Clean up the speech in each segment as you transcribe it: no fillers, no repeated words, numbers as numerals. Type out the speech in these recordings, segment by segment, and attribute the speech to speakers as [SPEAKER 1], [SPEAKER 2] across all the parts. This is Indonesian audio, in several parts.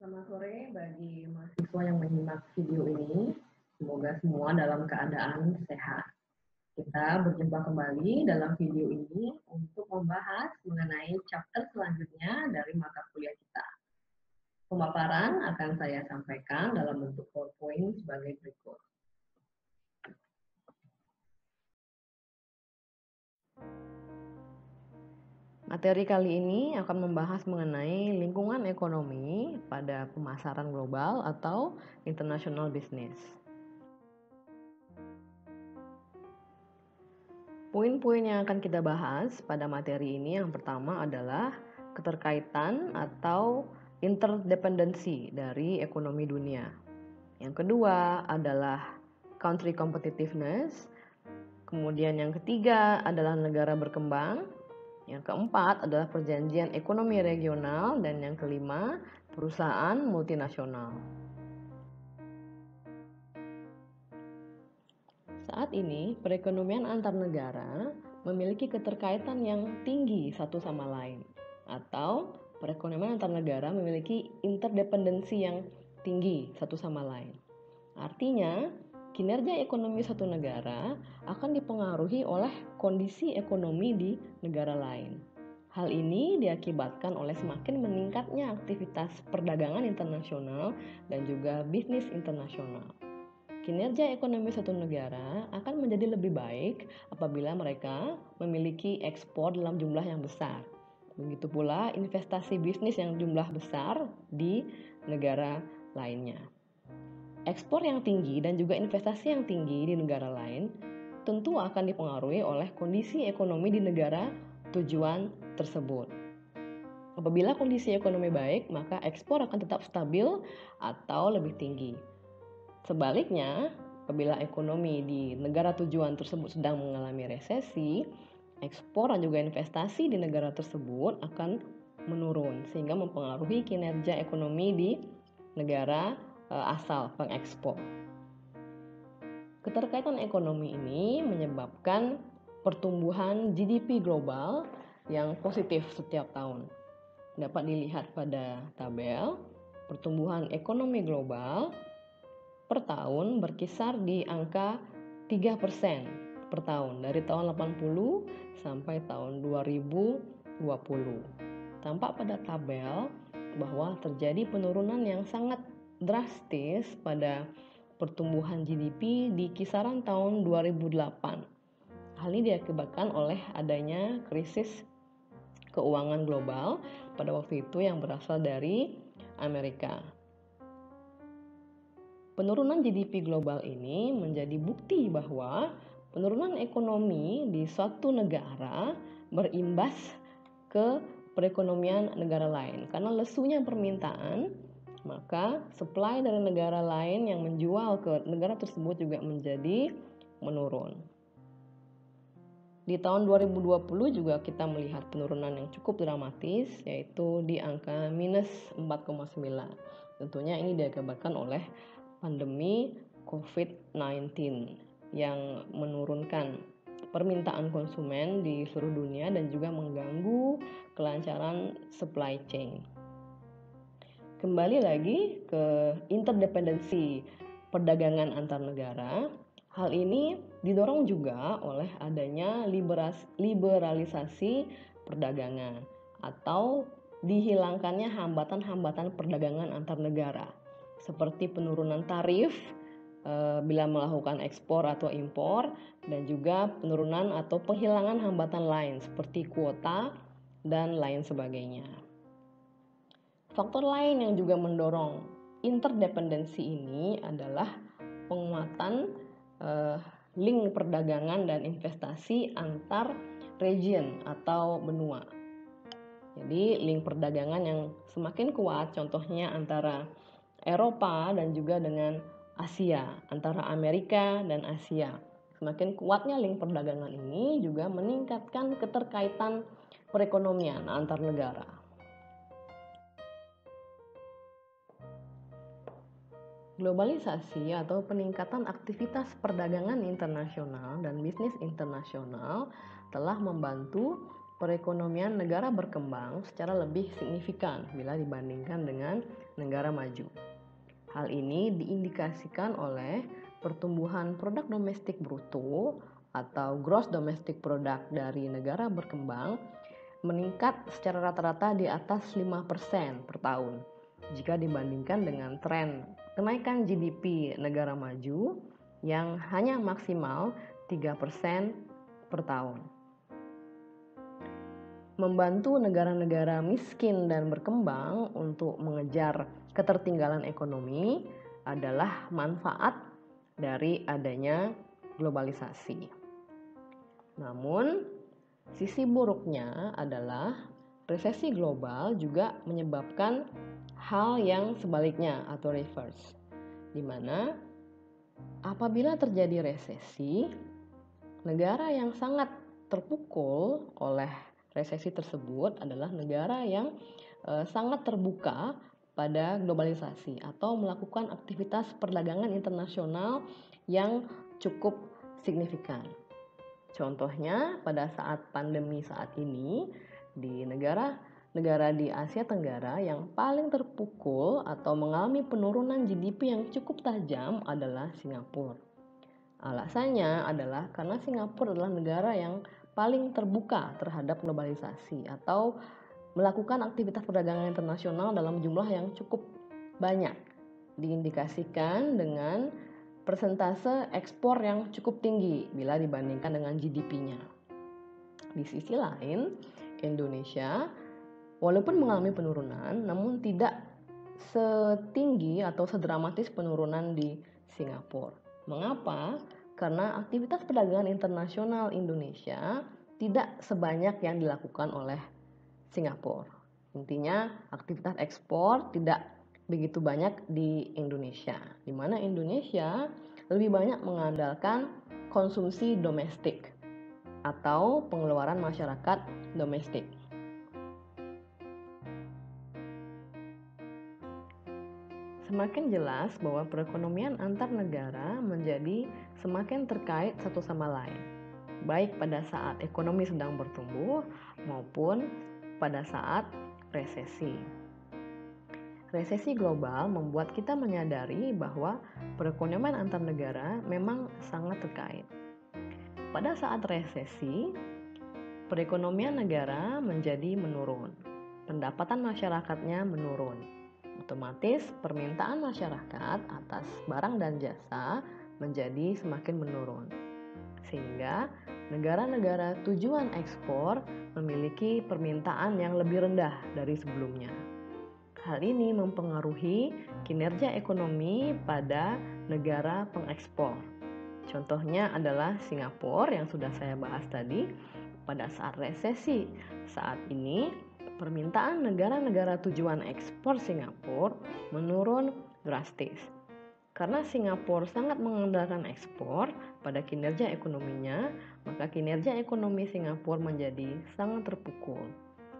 [SPEAKER 1] Selamat sore bagi mahasiswa yang menyimak video ini. Semoga semua dalam keadaan sehat. Kita berjumpa kembali dalam video ini untuk membahas mengenai chapter selanjutnya dari mata kuliah kita. Pemaparan akan saya sampaikan dalam bentuk PowerPoint sebagai berikut. Materi kali ini akan membahas mengenai lingkungan ekonomi pada pemasaran global atau international business. Poin-poin yang akan kita bahas pada materi ini yang pertama adalah keterkaitan atau interdependensi dari ekonomi dunia. Yang kedua adalah country competitiveness. Kemudian yang ketiga adalah negara berkembang. Yang keempat adalah perjanjian ekonomi regional, dan yang kelima perusahaan multinasional. Saat ini, perekonomian antar negara memiliki keterkaitan yang tinggi satu sama lain, atau perekonomian antar negara memiliki interdependensi yang tinggi satu sama lain. Artinya, kinerja ekonomi satu negara akan dipengaruhi oleh kondisi ekonomi di negara lain. Hal ini diakibatkan oleh semakin meningkatnya aktivitas perdagangan internasional dan juga bisnis internasional. Kinerja ekonomi satu negara akan menjadi lebih baik apabila mereka memiliki ekspor dalam jumlah yang besar. Begitu pula investasi bisnis yang jumlah besar di negara lainnya. Ekspor yang tinggi dan juga investasi yang tinggi di negara lain tentu akan dipengaruhi oleh kondisi ekonomi di negara tujuan tersebut. Apabila kondisi ekonomi baik, maka ekspor akan tetap stabil atau lebih tinggi. Sebaliknya, apabila ekonomi di negara tujuan tersebut sedang mengalami resesi, ekspor dan juga investasi di negara tersebut akan menurun sehingga mempengaruhi kinerja ekonomi di negara asal pengekspor. Keterkaitan ekonomi ini menyebabkan pertumbuhan GDP global yang positif setiap tahun. Dapat dilihat pada tabel, pertumbuhan ekonomi global per tahun berkisar di angka 3% per tahun dari tahun 80 sampai tahun 2020. Tampak pada tabel bahwa terjadi penurunan yang sangat drastis pada pertumbuhan GDP di kisaran tahun 2008. Hal ini diakibatkan oleh adanya krisis keuangan global pada waktu itu yang berasal dari Amerika. Penurunan GDP global ini menjadi bukti bahwa penurunan ekonomi di suatu negara berimbas ke perekonomian negara lain. Karena lesunya permintaan, maka supply dari negara lain yang menjual ke negara tersebut juga menjadi menurun. Di tahun 2020 juga kita melihat penurunan yang cukup dramatis, yaitu di angka minus 4,9. Tentunya ini diakibatkan oleh pandemi COVID-19 yang menurunkan permintaan konsumen di seluruh dunia dan juga mengganggu kelancaran supply chain. Kembali lagi ke interdependensi perdagangan antar negara. Hal ini didorong juga oleh adanya liberalisasi perdagangan atau dihilangkannya hambatan-hambatan perdagangan antar negara, seperti penurunan tarif bila melakukan ekspor atau impor, dan juga penurunan atau penghilangan hambatan lain seperti kuota dan lain sebagainya. Faktor lain yang juga mendorong interdependensi ini adalah penguatan link perdagangan dan investasi antar region atau benua. Jadi link perdagangan yang semakin kuat, contohnya antara Eropa dan juga dengan Asia, antara Amerika dan Asia. Semakin kuatnya link perdagangan ini juga meningkatkan keterkaitan perekonomian antar negara. Globalisasi atau peningkatan aktivitas perdagangan internasional dan bisnis internasional telah membantu perekonomian negara berkembang secara lebih signifikan bila dibandingkan dengan negara maju. Hal ini diindikasikan oleh pertumbuhan produk domestik bruto atau gross domestic product dari negara berkembang meningkat secara rata-rata di atas 5% per tahun jika dibandingkan dengan tren kenaikan GDP negara maju yang hanya maksimal 3% per tahun. Membantu negara-negara miskin dan berkembang untuk mengejar ketertinggalan ekonomi adalah manfaat dari adanya globalisasi. Namun, sisi buruknya adalah resesi global juga menyebabkan hal yang sebaliknya atau reverse, di mana apabila terjadi resesi, negara yang sangat terpukul oleh resesi tersebut adalah negara yang sangat terbuka pada globalisasi atau melakukan aktivitas perdagangan internasional yang cukup signifikan. Contohnya pada saat pandemi saat ini di negara di Asia Tenggara yang paling terpukul atau mengalami penurunan GDP yang cukup tajam adalah Singapura. Alasannya adalah karena Singapura adalah negara yang paling terbuka terhadap globalisasi atau melakukan aktivitas perdagangan internasional dalam jumlah yang cukup banyak, diindikasikan dengan persentase ekspor yang cukup tinggi bila dibandingkan dengan GDP-nya. Di sisi lain, Indonesia walaupun mengalami penurunan namun tidak setinggi atau sedramatis penurunan di Singapura. Mengapa? Karena aktivitas perdagangan internasional Indonesia tidak sebanyak yang dilakukan oleh Singapura. Intinya aktivitas ekspor tidak begitu banyak di Indonesia, di mana Indonesia lebih banyak mengandalkan konsumsi domestik atau pengeluaran masyarakat domestik. Semakin jelas bahwa perekonomian antar negara menjadi semakin terkait satu sama lain, baik pada saat ekonomi sedang bertumbuh maupun pada saat resesi. Resesi global membuat kita menyadari bahwa perekonomian antar negara memang sangat terkait. Pada saat resesi, perekonomian negara menjadi menurun, pendapatan masyarakatnya menurun. Otomatis permintaan masyarakat atas barang dan jasa menjadi semakin menurun. Sehingga negara-negara tujuan ekspor memiliki permintaan yang lebih rendah dari sebelumnya. Hal ini mempengaruhi kinerja ekonomi pada negara pengekspor. Contohnya adalah Singapura yang sudah saya bahas tadi. Pada saat resesi saat ini, permintaan negara-negara tujuan ekspor Singapura menurun drastis. Karena Singapura sangat mengandalkan ekspor pada kinerja ekonominya, maka kinerja ekonomi Singapura menjadi sangat terpukul.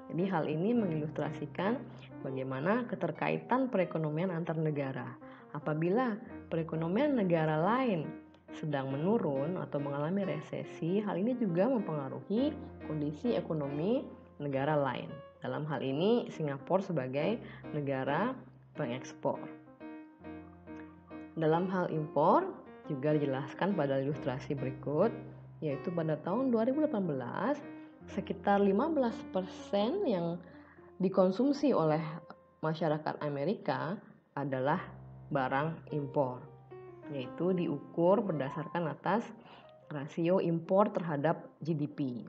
[SPEAKER 1] Jadi hal ini mengilustrasikan bagaimana keterkaitan perekonomian antar negara. Apabila perekonomian negara lain sedang menurun atau mengalami resesi, hal ini juga mempengaruhi kondisi ekonomi negara lain. Dalam hal ini Singapura sebagai negara pengekspor. Dalam hal impor juga dijelaskan pada ilustrasi berikut, yaitu pada tahun 2018 sekitar 15% yang dikonsumsi oleh masyarakat Amerika adalah barang impor, yaitu diukur berdasarkan atas rasio impor terhadap GDP.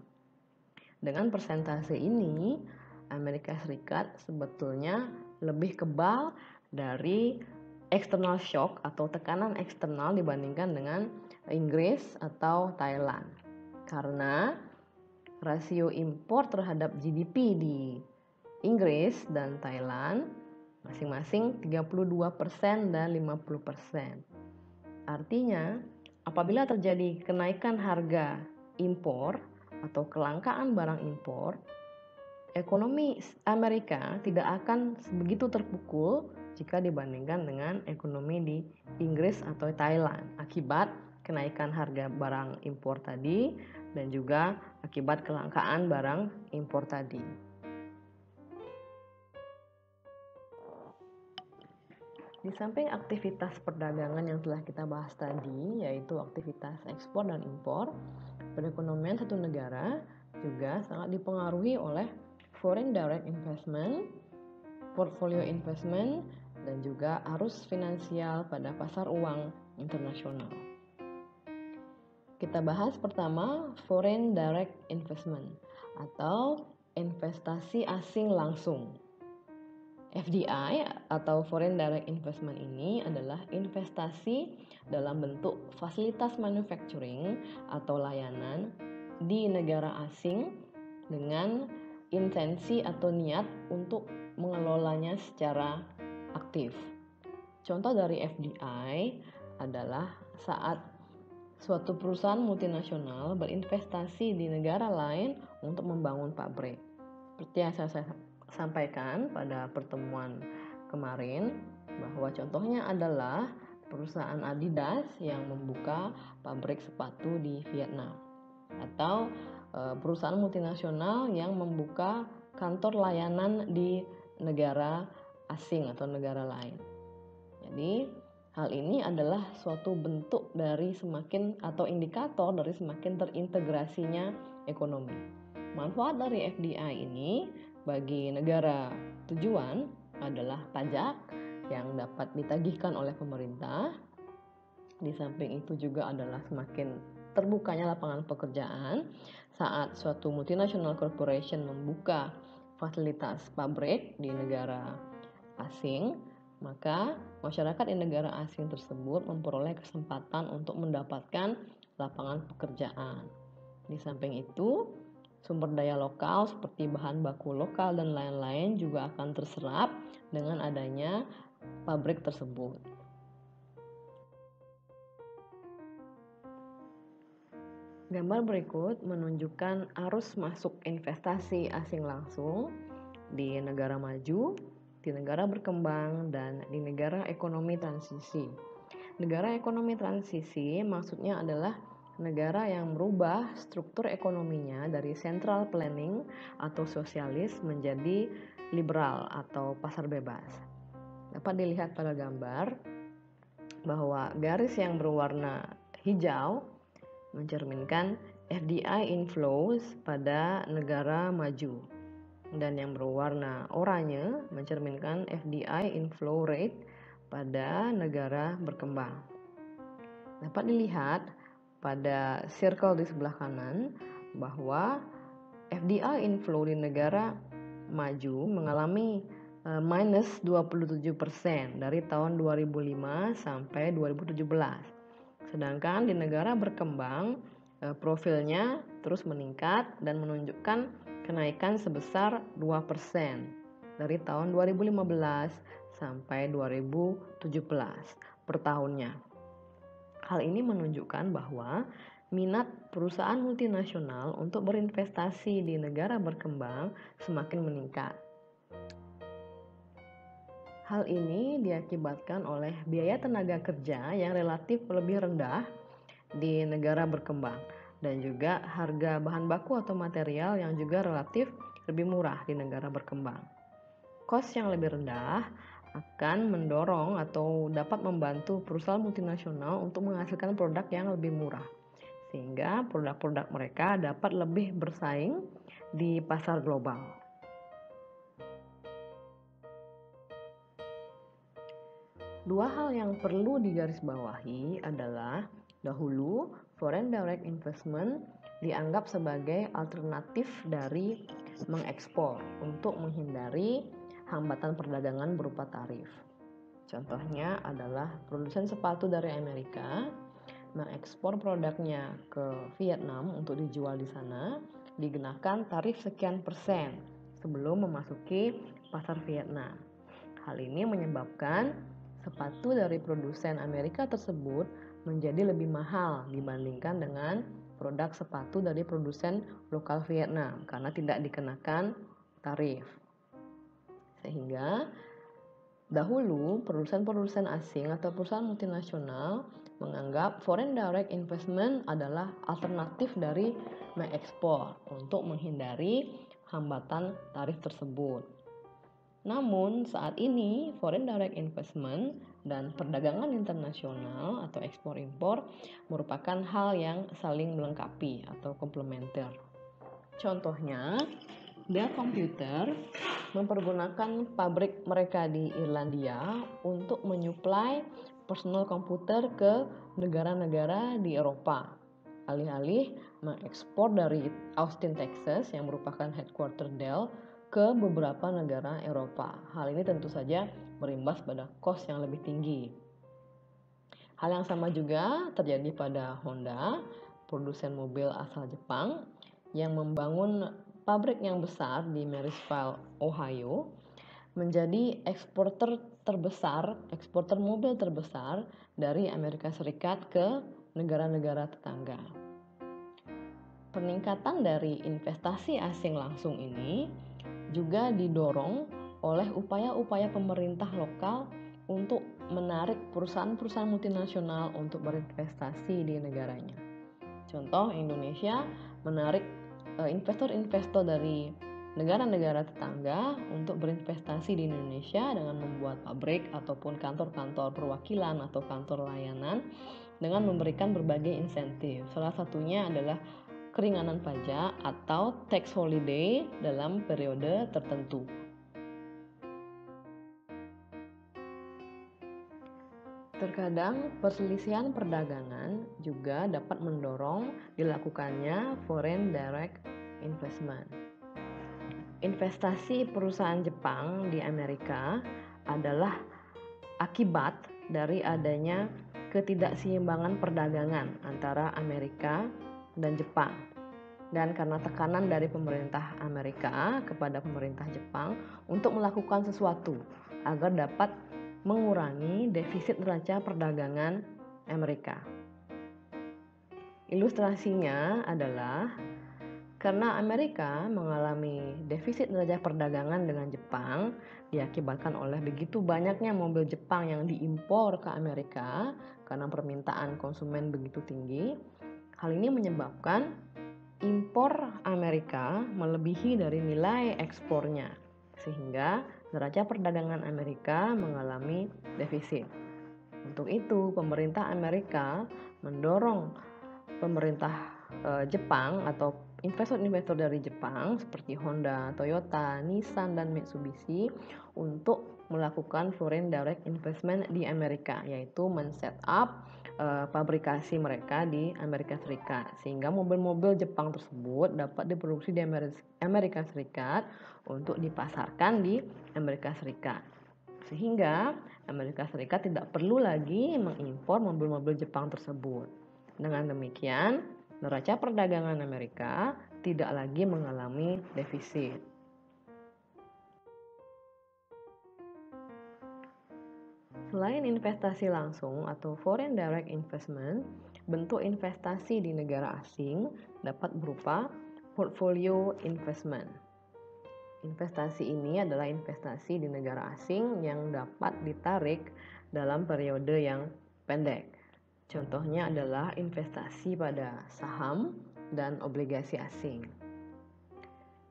[SPEAKER 1] Dengan persentase ini, Amerika Serikat sebetulnya lebih kebal dari external shock atau tekanan eksternal dibandingkan dengan Inggris atau Thailand. Karena rasio impor terhadap GDP di Inggris dan Thailand masing-masing 32% dan 50%. Artinya, apabila terjadi kenaikan harga impor atau kelangkaan barang impor, ekonomi Amerika tidak akan begitu terpukul jika dibandingkan dengan ekonomi di Inggris atau Thailand akibat kenaikan harga barang impor tadi dan juga akibat kelangkaan barang impor tadi. Di samping aktivitas perdagangan yang telah kita bahas tadi, yaitu aktivitas ekspor dan impor, perekonomian satu negara juga sangat dipengaruhi oleh foreign direct investment, portfolio investment, dan juga arus finansial pada pasar uang internasional. Kita bahas pertama foreign direct investment atau investasi asing langsung. FDI atau foreign direct investment ini adalah investasi dalam bentuk fasilitas manufacturing atau layanan di negara asing dengan intensi atau niat untuk mengelolanya secara aktif. Contoh dari FDI adalah saat suatu perusahaan multinasional berinvestasi di negara lain untuk membangun pabrik. Seperti yang saya sampaikan pada pertemuan kemarin, bahwa contohnya adalah perusahaan Adidas yang membuka pabrik sepatu di Vietnam, atau perusahaan multinasional yang membuka kantor layanan di negara asing atau negara lain. Jadi hal ini adalah suatu bentuk dari semakin atau indikator dari semakin terintegrasinya ekonomi. Manfaat dari FDI ini bagi negara tujuan adalah pajak yang dapat ditagihkan oleh pemerintah. Di samping itu juga adalah semakin terbukanya lapangan pekerjaan saat suatu multinational corporation membuka fasilitas pabrik di negara asing, maka masyarakat di negara asing tersebut memperoleh kesempatan untuk mendapatkan lapangan pekerjaan. Di samping itu, sumber daya lokal seperti bahan baku lokal dan lain-lain juga akan terserap dengan adanya pabrik tersebut. Gambar berikut menunjukkan arus masuk investasi asing langsung di negara maju, di negara berkembang, dan di negara ekonomi transisi. Negara ekonomi transisi maksudnya adalah negara yang merubah struktur ekonominya dari central planning atau sosialis menjadi liberal atau pasar bebas. Dapat dilihat pada gambar bahwa garis yang berwarna hijau mencerminkan FDI inflows pada negara maju, dan yang berwarna oranye mencerminkan FDI inflow rate pada negara berkembang. Dapat dilihat pada circle di sebelah kanan bahwa FDI inflow di negara maju mengalami minus 27% dari tahun 2005 sampai 2017. Sedangkan di negara berkembang profilnya terus meningkat dan menunjukkan kenaikan sebesar 2% dari tahun 2015 sampai 2017 per tahunnya. Hal ini menunjukkan bahwa minat perusahaan multinasional untuk berinvestasi di negara berkembang semakin meningkat. Hal ini diakibatkan oleh biaya tenaga kerja yang relatif lebih rendah di negara berkembang dan juga harga bahan baku atau material yang juga relatif lebih murah di negara berkembang. Cost yang lebih rendah akan mendorong atau dapat membantu perusahaan multinasional untuk menghasilkan produk yang lebih murah, sehingga produk-produk mereka dapat lebih bersaing di pasar global. Dua hal yang perlu digarisbawahi adalah dahulu foreign direct investment dianggap sebagai alternatif dari mengekspor untuk menghindari hambatan perdagangan berupa tarif. Contohnya adalah produsen sepatu dari Amerika mengekspor produknya ke Vietnam untuk dijual di sana dikenakan tarif sekian persen sebelum memasuki pasar Vietnam. Hal ini menyebabkan sepatu dari produsen Amerika tersebut menjadi lebih mahal dibandingkan dengan produk sepatu dari produsen lokal Vietnam karena tidak dikenakan tarif. Sehingga dahulu produsen-produsen asing atau perusahaan multinasional menganggap foreign direct investment adalah alternatif dari mengekspor untuk menghindari hambatan tarif tersebut. Namun saat ini foreign direct investment dan perdagangan internasional atau ekspor impor merupakan hal yang saling melengkapi atau komplementer. Contohnya, Dell Computer mempergunakan pabrik mereka di Irlandia untuk menyuplai personal komputer ke negara-negara di Eropa, alih-alih mengekspor dari Austin, Texas yang merupakan headquarter Dell ke beberapa negara Eropa. Hal ini tentu saja berimbas pada cost yang lebih tinggi. Hal yang sama juga terjadi pada Honda, produsen mobil asal Jepang yang membangun pabrik yang besar di Marysville, Ohio, menjadi eksporter mobil terbesar dari Amerika Serikat ke negara-negara tetangga. Peningkatan dari investasi asing langsung ini juga didorong oleh upaya-upaya pemerintah lokal untuk menarik perusahaan-perusahaan multinasional untuk berinvestasi di negaranya. Contoh, Indonesia menarik investor-investor dari negara-negara tetangga untuk berinvestasi di Indonesia dengan membuat pabrik ataupun kantor-kantor perwakilan atau kantor layanan dengan memberikan berbagai insentif. Salah satunya adalah keringanan pajak atau tax holiday dalam periode tertentu. Terkadang perselisihan perdagangan juga dapat mendorong dilakukannya foreign direct investment. Investasi perusahaan Jepang di Amerika adalah akibat dari adanya ketidakseimbangan perdagangan antara Amerika dan Jepang. Dan karena tekanan dari pemerintah Amerika kepada pemerintah Jepang untuk melakukan sesuatu agar dapat mengurangi defisit neraca perdagangan Amerika. Ilustrasinya adalah karena Amerika mengalami defisit neraca perdagangan dengan Jepang diakibatkan oleh begitu banyaknya mobil Jepang yang diimpor ke Amerika karena permintaan konsumen begitu tinggi. Hal ini menyebabkan impor Amerika melebihi dari nilai ekspornya, sehingga neraca perdagangan Amerika mengalami defisit. Untuk itu, pemerintah Amerika mendorong pemerintah Jepang atau investor-investor dari Jepang seperti Honda, Toyota, Nissan, dan Mitsubishi untuk melakukan foreign direct investment di Amerika, yaitu men-set up pabrikasi mereka di Amerika Serikat, sehingga mobil-mobil Jepang tersebut dapat diproduksi di Amerika Serikat untuk dipasarkan di Amerika Serikat, sehingga Amerika Serikat tidak perlu lagi mengimpor mobil-mobil Jepang tersebut. Dengan demikian, neraca perdagangan Amerika tidak lagi mengalami defisit. Selain investasi langsung atau foreign direct investment, bentuk investasi di negara asing dapat berupa portfolio investment. Investasi ini adalah investasi di negara asing yang dapat ditarik dalam periode yang pendek. Contohnya adalah investasi pada saham dan obligasi asing.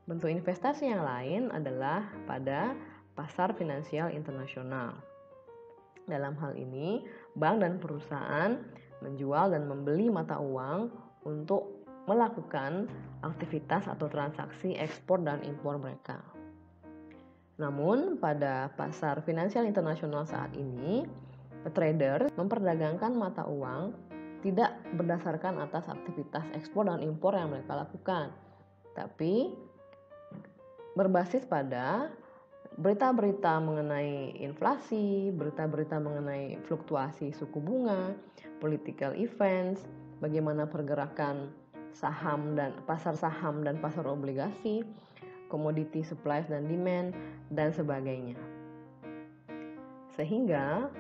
[SPEAKER 1] Bentuk investasi yang lain adalah pada pasar finansial internasional. Dalam hal ini, bank dan perusahaan menjual dan membeli mata uang untuk melakukan aktivitas atau transaksi ekspor dan impor mereka. Namun, pada pasar finansial internasional saat ini, trader memperdagangkan mata uang tidak berdasarkan atas aktivitas ekspor dan impor yang mereka lakukan, tapi berbasis pada berita-berita mengenai inflasi, berita-berita mengenai fluktuasi suku bunga, political events, bagaimana pergerakan saham dan pasar obligasi, commodity supply dan demand, dan sebagainya. Sehingga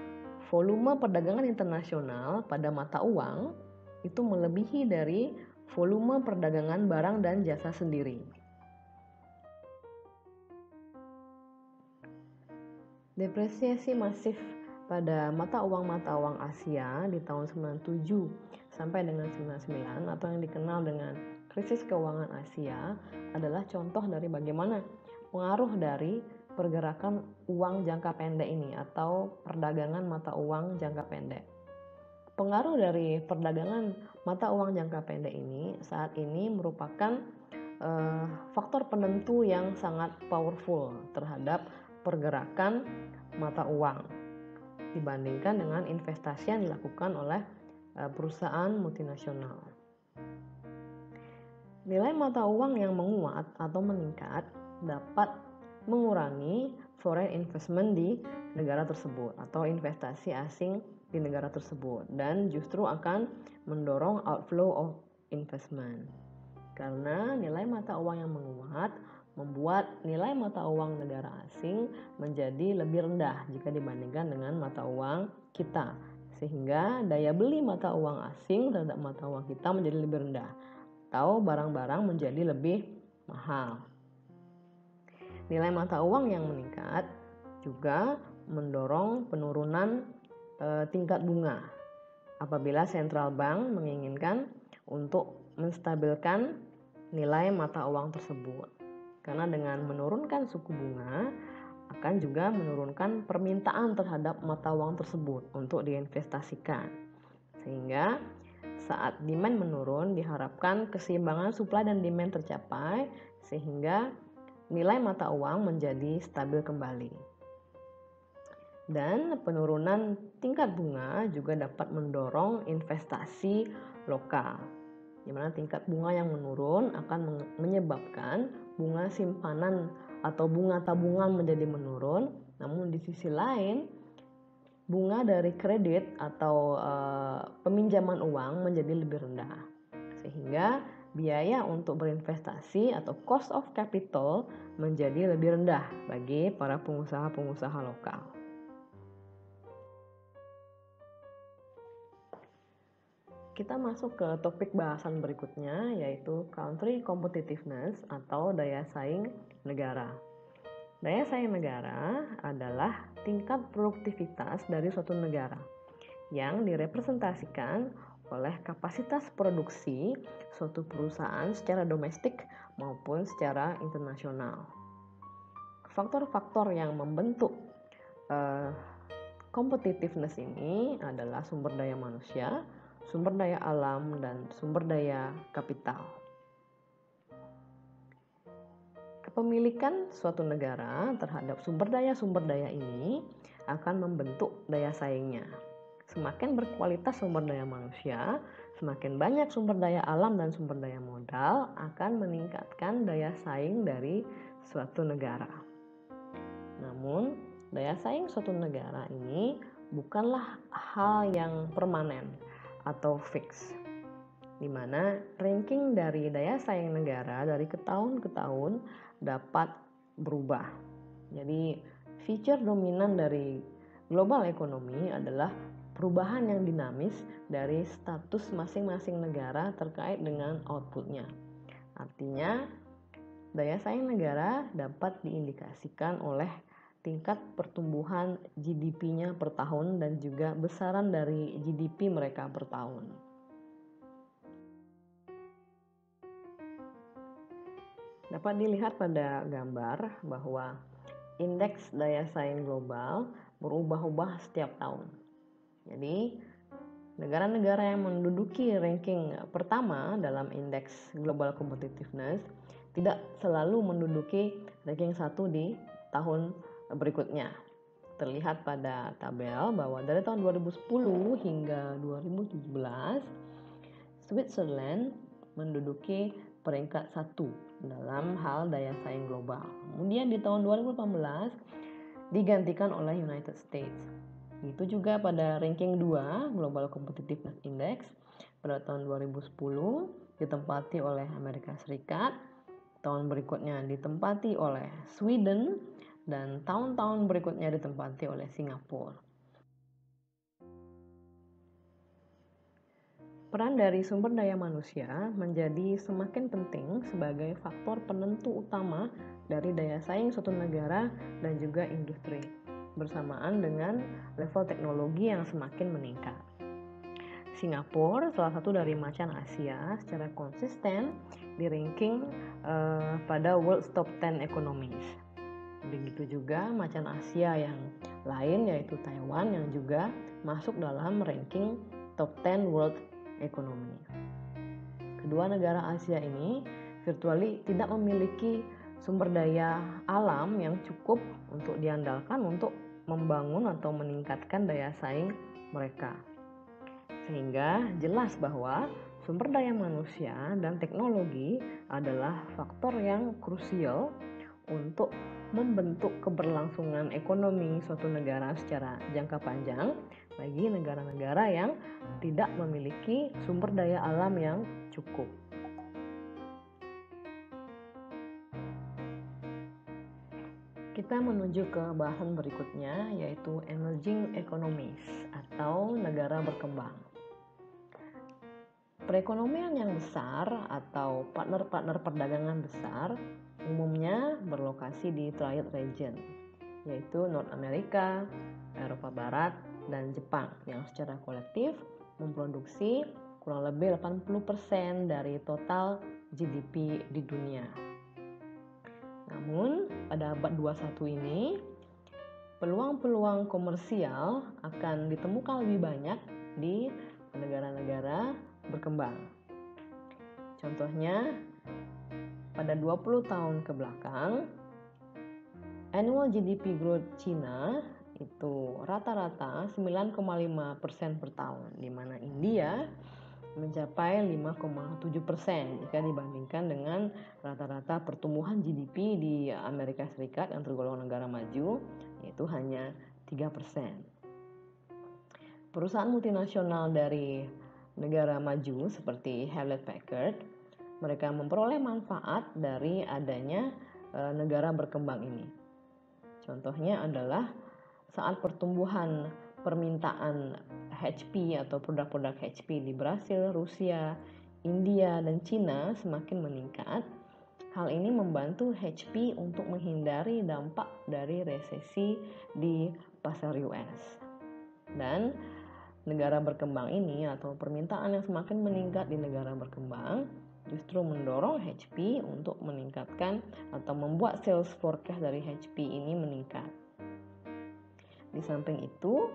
[SPEAKER 1] volume perdagangan internasional pada mata uang itu melebihi dari volume perdagangan barang dan jasa sendiri. Depresiasi masif pada mata uang Asia di tahun 97 sampai dengan 99 atau yang dikenal dengan krisis keuangan Asia adalah contoh dari bagaimana pengaruh dari pergerakan uang jangka pendek ini atau perdagangan mata uang jangka pendek. Pengaruh dari perdagangan mata uang jangka pendek ini saat ini merupakan faktor penentu yang sangat powerful terhadap pergerakan mata uang dibandingkan dengan investasi yang dilakukan oleh perusahaan multinasional. Nilai mata uang yang menguat atau meningkat dapat mengurangi foreign investment di negara tersebut atau investasi asing di negara tersebut, dan justru akan mendorong outflow of investment. Karena nilai mata uang yang menguat membuat nilai mata uang negara asing menjadi lebih rendah jika dibandingkan dengan mata uang kita, sehingga daya beli mata uang asing terhadap mata uang kita menjadi lebih rendah atau barang-barang menjadi lebih mahal. Nilai mata uang yang meningkat juga mendorong penurunan tingkat bunga apabila central bank menginginkan untuk menstabilkan nilai mata uang tersebut. Karena dengan menurunkan suku bunga akan juga menurunkan permintaan terhadap mata uang tersebut untuk diinvestasikan. Sehingga saat demand menurun diharapkan keseimbangan supply dan demand tercapai sehingga nilai mata uang menjadi stabil kembali. Dan penurunan tingkat bunga juga dapat mendorong investasi lokal, di mana tingkat bunga yang menurun akan menyebabkan bunga simpanan atau bunga tabungan menjadi menurun. Namun di sisi lain, bunga dari kredit atau peminjaman uang menjadi lebih rendah, sehingga biaya untuk berinvestasi atau cost of capital menjadi lebih rendah bagi para pengusaha-pengusaha lokal. Kita masuk ke topik bahasan berikutnya, yaitu country competitiveness atau daya saing negara. Daya saing negara adalah tingkat produktivitas dari suatu negara yang direpresentasikan oleh kapasitas produksi suatu perusahaan secara domestik maupun secara internasional. Faktor-faktor yang membentuk competitiveness ini adalah sumber daya manusia, sumber daya alam, dan sumber daya kapital. Kepemilikan suatu negara terhadap sumber daya ini akan membentuk daya saingnya. Semakin berkualitas sumber daya manusia, semakin banyak sumber daya alam dan sumber daya modal akan meningkatkan daya saing dari suatu negara. Namun, daya saing suatu negara ini bukanlah hal yang permanen atau fix, di mana ranking dari daya saing negara dari tahun ke tahun dapat berubah. Jadi, feature dominan dari global ekonomi adalah perubahan yang dinamis dari status masing-masing negara terkait dengan outputnya. Artinya, daya saing negara dapat diindikasikan oleh tingkat pertumbuhan GDP-nya per tahun dan juga besaran dari GDP mereka per tahun. Dapat dilihat pada gambar bahwa indeks daya saing global berubah-ubah setiap tahun. Jadi, negara-negara yang menduduki ranking pertama dalam indeks global competitiveness tidak selalu menduduki ranking 1 di tahun berikutnya. Terlihat pada tabel bahwa dari tahun 2010 hingga 2017 Switzerland menduduki peringkat 1 dalam hal daya saing global. Kemudian di tahun 2018 digantikan oleh United States. Itu juga pada ranking 2 Global Competitiveness Index pada tahun 2010 ditempati oleh Amerika Serikat. Tahun berikutnya ditempati oleh Sweden dan tahun-tahun berikutnya ditempati oleh Singapura. Peran dari sumber daya manusia menjadi semakin penting sebagai faktor penentu utama dari daya saing suatu negara dan juga industri. bersamaan dengan level teknologi yang semakin meningkat. Singapura, salah satu dari macan Asia, secara konsisten di ranking pada World Top 10 Economies. Begitu juga macan Asia yang lain, yaitu Taiwan, yang juga masuk dalam ranking Top 10 World Economy. Kedua negara Asia ini virtually tidak memiliki sumber daya alam yang cukup untuk diandalkan untuk membangun atau meningkatkan daya saing mereka. Sehingga jelas bahwa sumber daya manusia dan teknologi adalah faktor yang krusial untuk membentuk keberlangsungan ekonomi suatu negara secara jangka panjang bagi negara-negara yang tidak memiliki sumber daya alam yang cukup. Kita menuju ke bahasan berikutnya, yaitu emerging economies atau negara berkembang. Perekonomian yang besar atau partner-partner perdagangan besar umumnya berlokasi di Triad Region, yaitu North America, Eropa Barat, dan Jepang yang secara kolektif memproduksi kurang lebih 80% dari total GDP di dunia. Namun, pada abad 21 ini, peluang-peluang komersial akan ditemukan lebih banyak di negara-negara berkembang. Contohnya, pada 20 tahun ke belakang, annual GDP growth China itu rata-rata 9,5% per tahun, di mana India mencapai 5,7% jika dibandingkan dengan rata-rata pertumbuhan GDP di Amerika Serikat yang tergolong negara maju, yaitu hanya 3%. Perusahaan multinasional dari negara maju seperti Hewlett Packard, mereka memperoleh manfaat dari adanya negara berkembang ini. Contohnya adalah saat pertumbuhan permintaan HP atau produk-produk HP di Brasil, Rusia, India, dan Cina semakin meningkat. Hal ini membantu HP untuk menghindari dampak dari resesi di pasar US. Dan negara berkembang ini atau permintaan yang semakin meningkat di negara berkembang justru mendorong HP untuk meningkatkan atau membuat sales forecast dari HP ini meningkat. Di samping itu,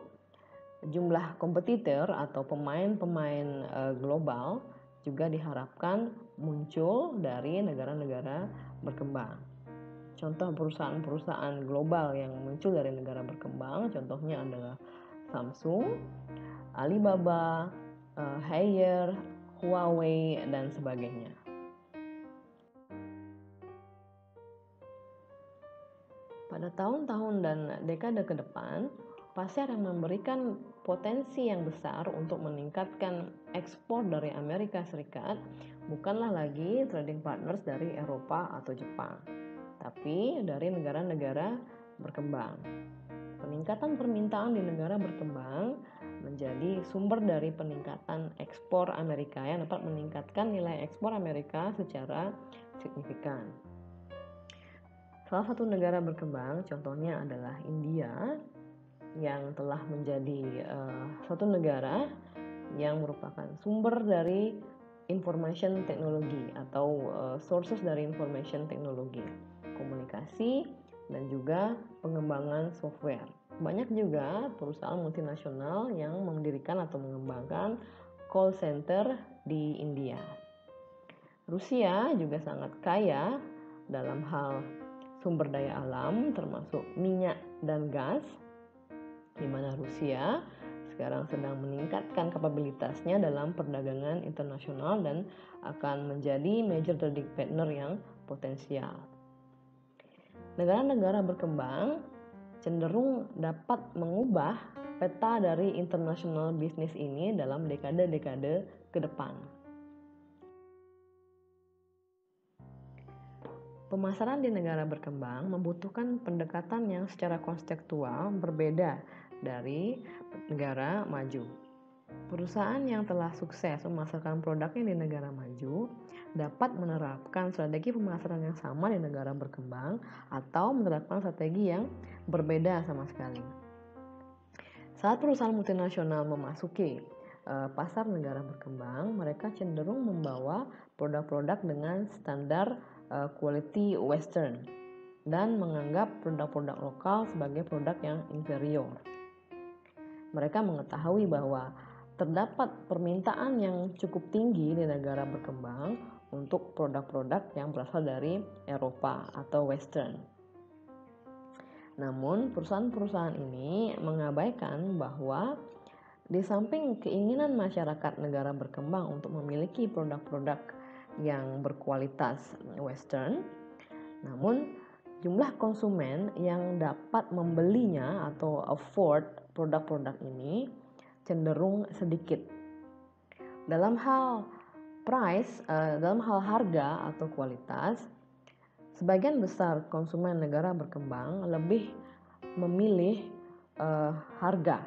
[SPEAKER 1] jumlah kompetitor atau pemain-pemain global juga diharapkan muncul dari negara-negara berkembang. Contoh perusahaan-perusahaan global yang muncul dari negara berkembang, contohnya adalah Samsung, Alibaba, Haier, Huawei, dan sebagainya. Pada tahun-tahun dan dekade ke depan, pasar yang memberikan potensi yang besar untuk meningkatkan ekspor dari Amerika Serikat bukanlah lagi trading partners dari Eropa atau Jepang, tapi dari negara-negara berkembang. Peningkatan permintaan di negara berkembang menjadi sumber dari peningkatan ekspor Amerika yang dapat meningkatkan nilai ekspor Amerika secara signifikan. Salah satu negara berkembang contohnya adalah India yang telah menjadi suatu negara yang merupakan sumber dari information technology atau sources dari information technology, komunikasi, dan juga pengembangan software. Banyak juga perusahaan multinasional yang mendirikan atau mengembangkan call center di India. Rusia juga sangat kaya dalam hal sumber daya alam termasuk minyak dan gas, di mana Rusia sekarang sedang meningkatkan kapabilitasnya dalam perdagangan internasional dan akan menjadi major trading partner yang potensial. Negara-negara berkembang cenderung dapat mengubah peta dari international business ini dalam dekade-dekade ke depan. Pemasaran di negara berkembang membutuhkan pendekatan yang secara konseptual berbeda dari negara maju. Perusahaan yang telah sukses memasarkan produknya di negara maju dapat menerapkan strategi pemasaran yang sama di negara berkembang atau menerapkan strategi yang berbeda sama sekali. Saat perusahaan multinasional memasuki pasar negara berkembang, mereka cenderung membawa produk-produk dengan standar quality western dan menganggap produk-produk lokal sebagai produk yang inferior. Mereka mengetahui bahwa terdapat permintaan yang cukup tinggi di negara berkembang untuk produk-produk yang berasal dari Eropa atau Western. Namun, perusahaan-perusahaan ini mengabaikan bahwa di samping keinginan masyarakat negara berkembang untuk memiliki produk-produk yang berkualitas Western, namun jumlah konsumen yang dapat membelinya atau afford produk-produk ini cenderung sedikit. Dalam hal harga atau kualitas, sebagian besar konsumen negara berkembang lebih memilih harga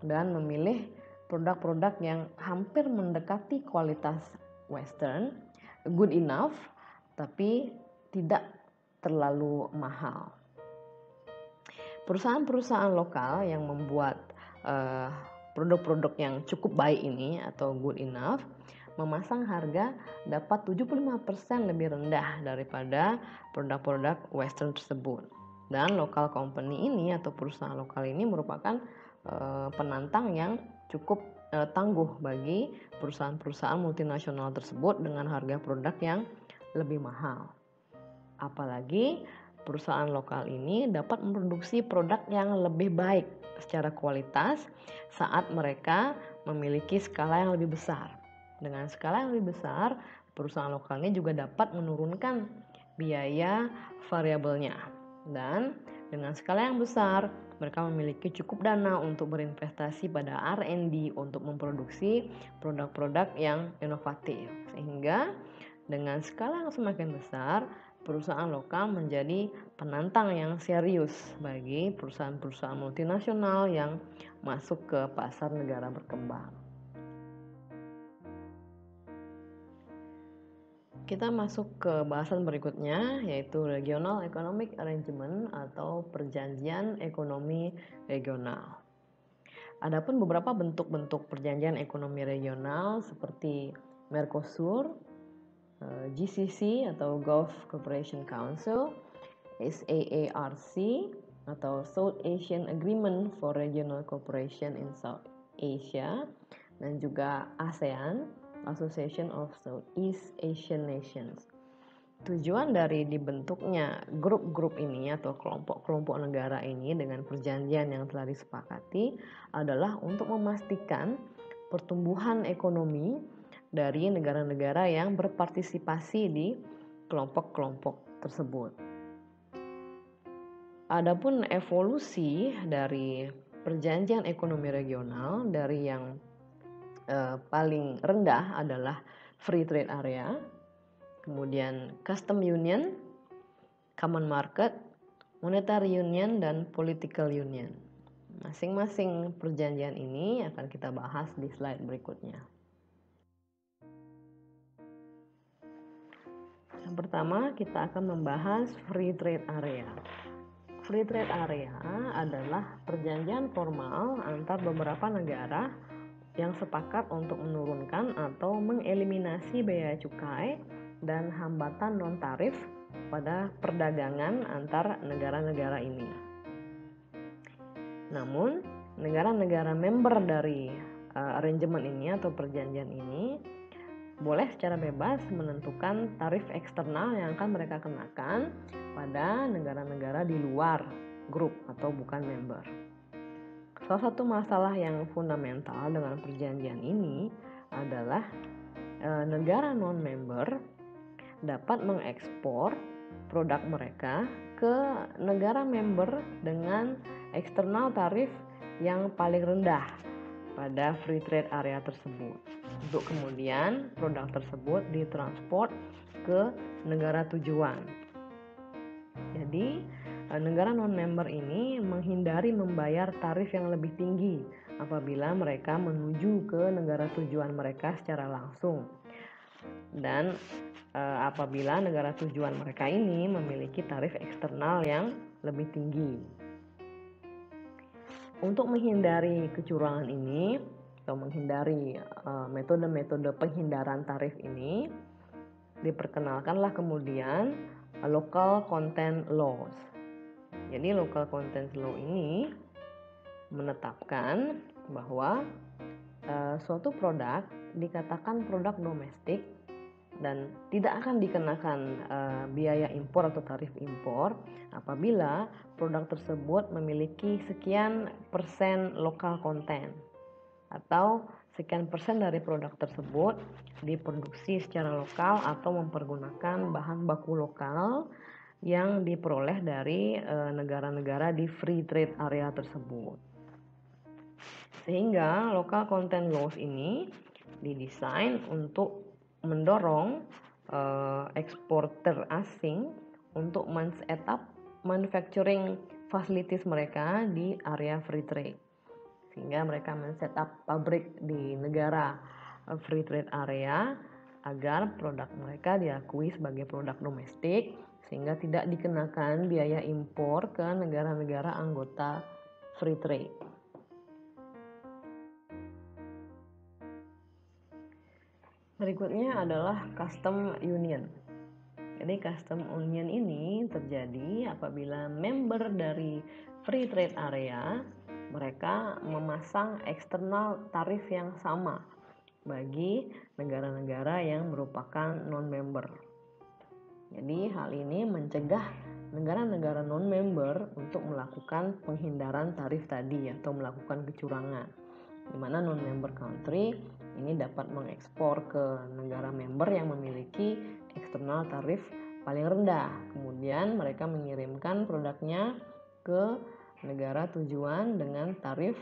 [SPEAKER 1] dan memilih produk-produk yang hampir mendekati kualitas Western, good enough, tapi tidak terlalu mahal. Perusahaan-perusahaan lokal yang membuat produk-produk yang cukup baik ini atau good enough memasang harga dapat 75% lebih rendah daripada produk-produk Western tersebut. Dan local company ini atau perusahaan lokal ini merupakan penantang yang cukup tangguh bagi perusahaan-perusahaan multinasional tersebut dengan harga produk yang lebih mahal. Apalagi perusahaan lokal ini dapat memproduksi produk yang lebih baik secara kualitas saat mereka memiliki skala yang lebih besar. Dengan skala yang lebih besar, perusahaan lokal ini juga dapat menurunkan biaya variabelnya. Dan dengan skala yang besar, mereka memiliki cukup dana untuk berinvestasi pada R&D untuk memproduksi produk-produk yang inovatif. Sehingga dengan skala yang semakin besar, perusahaan lokal menjadi penantang yang serius bagi perusahaan-perusahaan multinasional yang masuk ke pasar negara berkembang. Kita masuk ke bahasan berikutnya, yaitu Regional Economic Arrangement atau perjanjian ekonomi regional. Adapun beberapa bentuk-bentuk perjanjian ekonomi regional seperti Mercosur, GCC atau Gulf Cooperation Council, SAARC atau South Asian Agreement for Regional Cooperation in South Asia, dan juga ASEAN, Association of Southeast Asian Nations. Tujuan dari dibentuknya grup-grup ini atau kelompok-kelompok negara ini dengan perjanjian yang telah disepakati adalah untuk memastikan pertumbuhan ekonomi dari negara-negara yang berpartisipasi di kelompok-kelompok tersebut. Adapun evolusi dari perjanjian ekonomi regional dari yang paling rendah adalah free trade area, kemudian custom union, common market, monetary union, dan political union. Masing-masing perjanjian ini akan kita bahas di slide berikutnya. Yang pertama, kita akan membahas free trade area. Free trade area adalah perjanjian formal antar beberapa negara yang sepakat untuk menurunkan atau mengeliminasi biaya cukai dan hambatan non-tarif pada perdagangan antar negara-negara ini. Namun, negara-negara member dari arrangement ini atau perjanjian ini boleh secara bebas menentukan tarif eksternal yang akan mereka kenakan pada negara-negara di luar grup atau bukan member. Salah satu masalah yang fundamental dengan perjanjian ini adalah negara non-member dapat mengekspor produk mereka ke negara member dengan eksternal tarif yang paling rendah pada free trade area tersebut. Untuk kemudian produk tersebut ditransport ke negara tujuan. Jadi negara non-member ini menghindari membayar tarif yang lebih tinggi apabila mereka menuju ke negara tujuan mereka secara langsung. Dan apabila negara tujuan mereka ini memiliki tarif eksternal yang lebih tinggi. Untuk menghindari kecurangan ini atau menghindari metode-metode penghindaran tarif ini, diperkenalkanlah kemudian local content laws. Jadi local content law ini menetapkan bahwa suatu produk dikatakan produk domestik dan tidak akan dikenakan biaya impor atau tarif impor apabila produk tersebut memiliki sekian persen lokal konten atau sekian persen dari produk tersebut diproduksi secara lokal atau mempergunakan bahan baku lokal yang diperoleh dari negara-negara di free trade area tersebut. Sehingga local content laws ini didesain untuk mendorong eksporter asing untuk men-set up manufacturing facilities mereka di area free trade. Sehingga mereka men-set up pabrik di negara free trade area agar produk mereka diakui sebagai produk domestik sehingga tidak dikenakan biaya impor ke negara-negara anggota free trade. Berikutnya adalah custom union. Jadi custom union ini terjadi apabila member dari free trade area mereka memasang eksternal tarif yang sama bagi negara-negara yang merupakan non-member. Jadi hal ini mencegah negara-negara non-member untuk melakukan penghindaran tarif tadi atau melakukan kecurangan, di mana non-member country ini dapat mengekspor ke negara member yang memiliki eksternal tarif paling rendah. Kemudian mereka mengirimkan produknya ke negara tujuan dengan tarif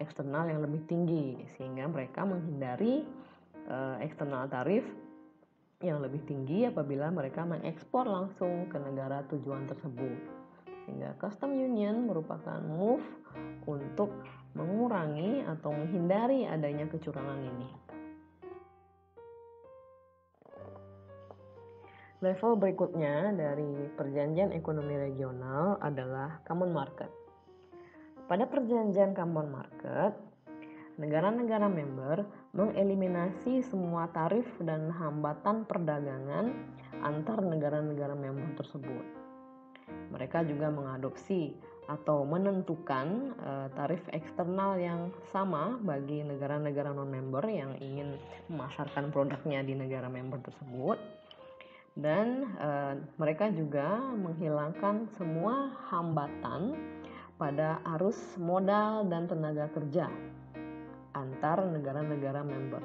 [SPEAKER 1] eksternal yang lebih tinggi, sehingga mereka menghindari eksternal tarif yang lebih tinggi apabila mereka mengekspor langsung ke negara tujuan tersebut. Sehingga custom union merupakan move untuk mengurangi atau menghindari adanya kecurangan ini. Level berikutnya dari perjanjian ekonomi regional adalah common market. Pada perjanjian common market, negara-negara member mengeliminasi semua tarif dan hambatan perdagangan antar negara-negara member tersebut. Mereka juga mengadopsi atau menentukan tarif eksternal yang sama bagi negara-negara non-member yang ingin memasarkan produknya di negara member tersebut. Dan mereka juga menghilangkan semua hambatan pada arus modal dan tenaga kerja antar negara-negara member,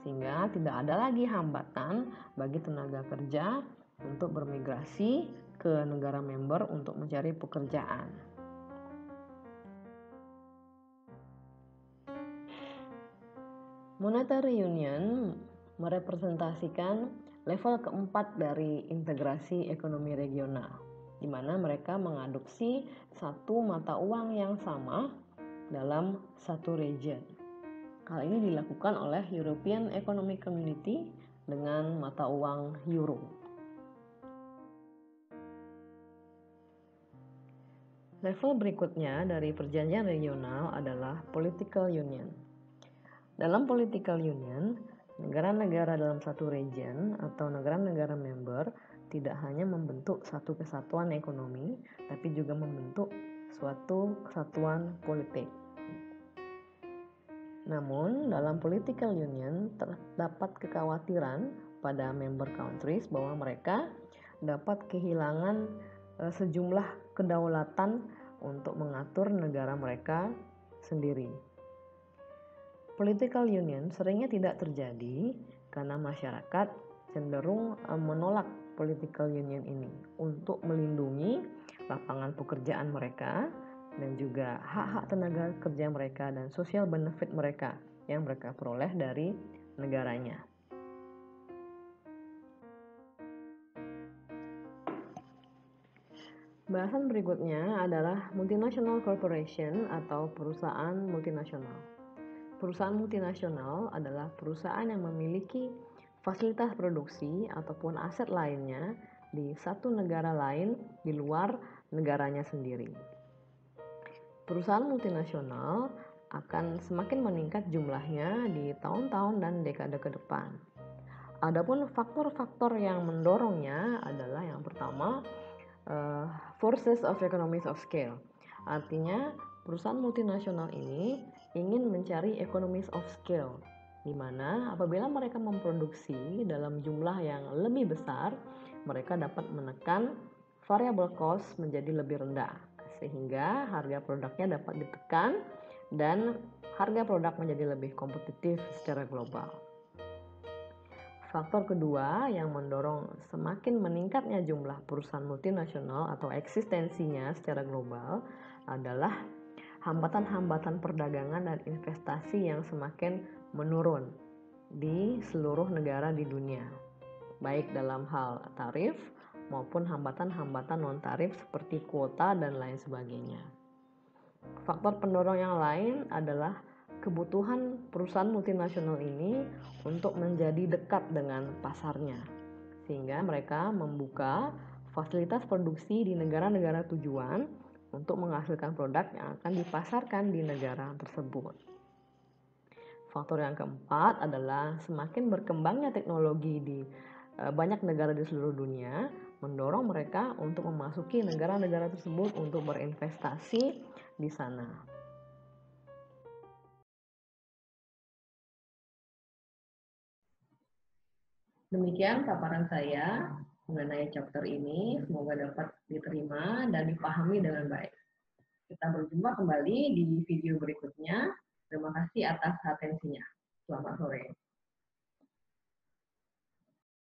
[SPEAKER 1] sehingga tidak ada lagi hambatan bagi tenaga kerja untuk bermigrasi ke negara member untuk mencari pekerjaan. Monetary Union merepresentasikan level keempat dari integrasi ekonomi regional, di mana mereka mengadopsi satu mata uang yang sama dalam satu region. Hal ini dilakukan oleh European Economic Community dengan mata uang euro. Level berikutnya dari perjanjian regional adalah political union. Dalam political union, negara-negara dalam satu region atau negara-negara member tidak hanya membentuk satu kesatuan ekonomi, tapi juga membentuk suatu kesatuan politik. Namun, dalam political union terdapat kekhawatiran pada member countries bahwa mereka dapat kehilangan sejumlah kedaulatan untuk mengatur negara mereka sendiri. Political union seringnya tidak terjadi karena masyarakat cenderung menolak political union ini untuk melindungi lapangan pekerjaan mereka dan juga hak-hak tenaga kerja mereka dan social benefit mereka yang mereka peroleh dari negaranya. Bahasan berikutnya adalah multinational corporation atau perusahaan multinasional. Perusahaan multinasional adalah perusahaan yang memiliki fasilitas produksi ataupun aset lainnya di satu negara lain di luar negaranya sendiri. Perusahaan multinasional akan semakin meningkat jumlahnya di tahun-tahun dan dekade ke depan. Adapun faktor-faktor yang mendorongnya adalah yang pertama, forces of economies of scale. Artinya, perusahaan multinasional ini ingin mencari economies of scale, di mana apabila mereka memproduksi dalam jumlah yang lebih besar, mereka dapat menekan variable cost menjadi lebih rendah, sehingga harga produknya dapat ditekan dan harga produk menjadi lebih kompetitif secara global. Faktor kedua yang mendorong semakin meningkatnya jumlah perusahaan multinasional atau eksistensinya secara global adalah hambatan-hambatan perdagangan dan investasi yang semakin menurun di seluruh negara di dunia, baik dalam hal tarif maupun hambatan-hambatan non-tarif seperti kuota dan lain sebagainya. Faktor pendorong yang lain adalah kebutuhan perusahaan multinasional ini untuk menjadi dekat dengan pasarnya, sehingga mereka membuka fasilitas produksi di negara-negara tujuan untuk menghasilkan produk yang akan dipasarkan di negara tersebut. Faktor yang keempat adalah semakin berkembangnya teknologi di banyak negara di seluruh dunia, mendorong mereka untuk memasuki negara-negara tersebut untuk berinvestasi di sana. Demikian paparan saya mengenai chapter ini, semoga dapat diterima dan dipahami dengan baik. Kita berjumpa kembali di video berikutnya. Terima kasih atas atensinya. Selamat sore.